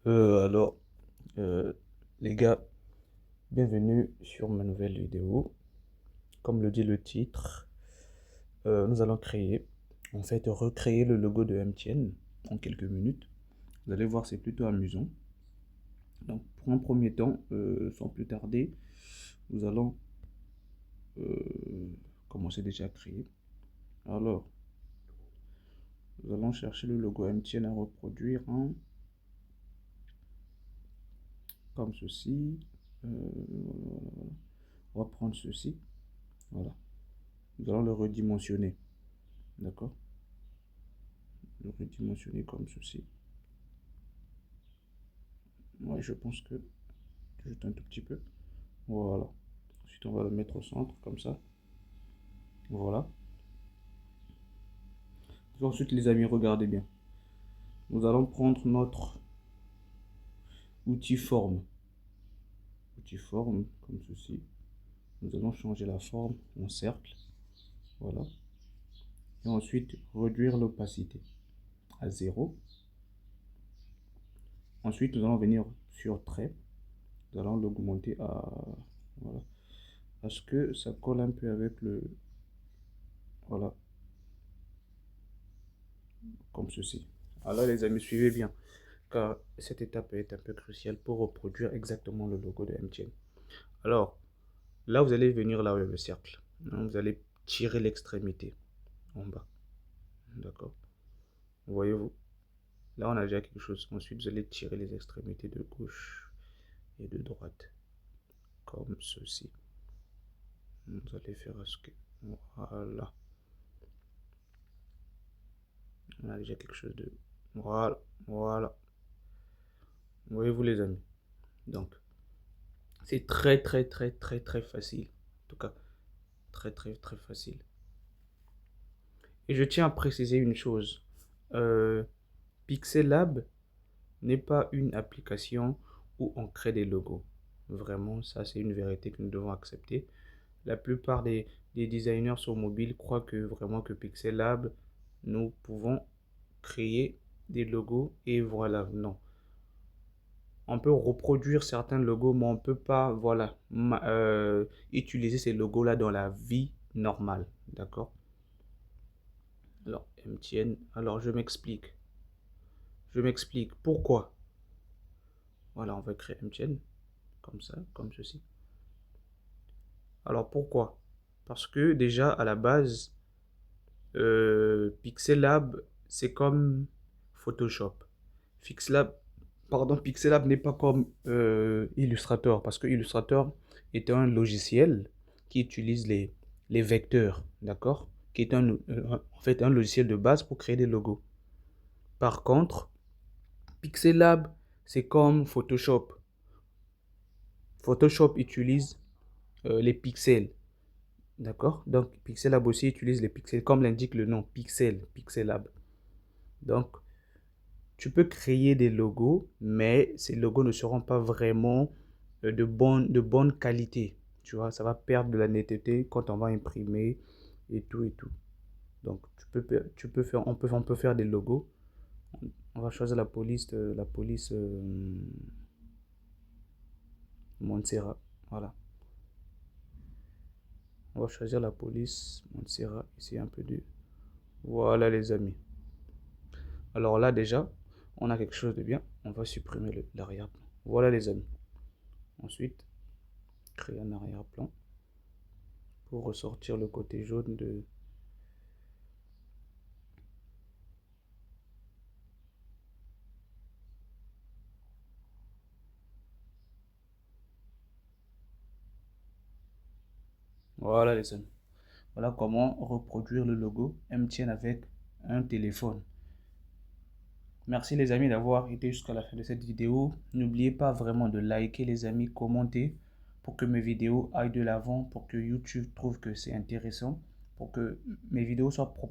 Alors, euh, les gars, bienvenue sur ma nouvelle vidéo. Comme le dit le titre, nous allons recréer le logo de MTN en quelques minutes. Vous allez voir, c'est plutôt amusant. Donc, pour un premier temps, sans plus tarder, nous allons commencer déjà à créer. Alors, nous allons chercher le logo MTN à reproduire comme ceci. On va prendre ceci. Voilà. Nous allons le redimensionner. D'accord? Le redimensionner comme ceci. Ouais, je pense que juste un tout petit peu. Voilà. Ensuite, on va le mettre au centre, comme ça. Voilà. Ensuite, les amis, regardez bien. Nous allons prendre notre outil forme. Outil forme, comme ceci. Nous allons changer la forme en cercle. Voilà. Et ensuite, réduire l'opacité à 0. Ensuite, nous allons venir sur trait. Nous allons l'augmenter à... Voilà. Parce que ça colle un peu avec le... Voilà. Comme ceci. Alors les amis, suivez bien, car cette étape est un peu cruciale pour reproduire exactement le logo de MTN. Alors, là vous allez venir là où il y a le cercle. Vous allez tirer l'extrémité en bas. D'accord? Voyez-vous? Là on a déjà quelque chose. Ensuite vous allez tirer les extrémités de gauche et de droite. Comme ceci. Vous allez faire ce que... Voilà. On a déjà quelque chose de... Voilà. Voilà. Voyez-vous les amis? Donc, c'est très facile. En tout cas, très facile. Et je tiens à préciser une chose. Pixel Lab n'est pas une application où on crée des logos. Vraiment, ça c'est une vérité que nous devons accepter. La plupart des designers sur mobile croient que vraiment que Pixel Lab, nous pouvons créer des logos et voilà. Non. On peut reproduire certains logos, mais on ne peut pas, voilà, utiliser ces logos-là dans la vie normale. D'accord? Alors, MTN, alors je m'explique. Je m'explique. Pourquoi? Voilà, on va créer MTN, comme ça, comme ceci. Alors, pourquoi? Parce que déjà, à la base, Pixel Lab, c'est comme Photoshop. Pixel Lab n'est pas comme Illustrator, parce que Illustrator est un logiciel qui utilise les vecteurs, d'accord? Qui est en fait un logiciel de base pour créer des logos. Par contre, Pixel Lab, c'est comme Photoshop. Photoshop utilise les pixels, d'accord? Donc, Pixel Lab aussi utilise les pixels, comme l'indique le nom, Pixel Lab. Donc, tu peux créer des logos, mais ces logos ne seront pas vraiment de bonne qualité. Tu vois, ça va perdre de la netteté quand on va imprimer et tout et tout. Donc, on peut faire des logos. On va choisir la police Montserrat. Voilà. On va choisir la police Montserrat. Ici un peu de... Voilà les amis. Alors là déjà, on a quelque chose de bien. On va supprimer l'arrière-plan. Voilà les amis. Ensuite, créer un arrière-plan pour ressortir le côté jaune de... Voilà les amis. Voilà comment reproduire le logo MTN avec un téléphone. Merci les amis d'avoir été jusqu'à la fin de cette vidéo. N'oubliez pas vraiment de liker les amis, commenter pour que mes vidéos aillent de l'avant, pour que YouTube trouve que c'est intéressant, pour que mes vidéos soient proposées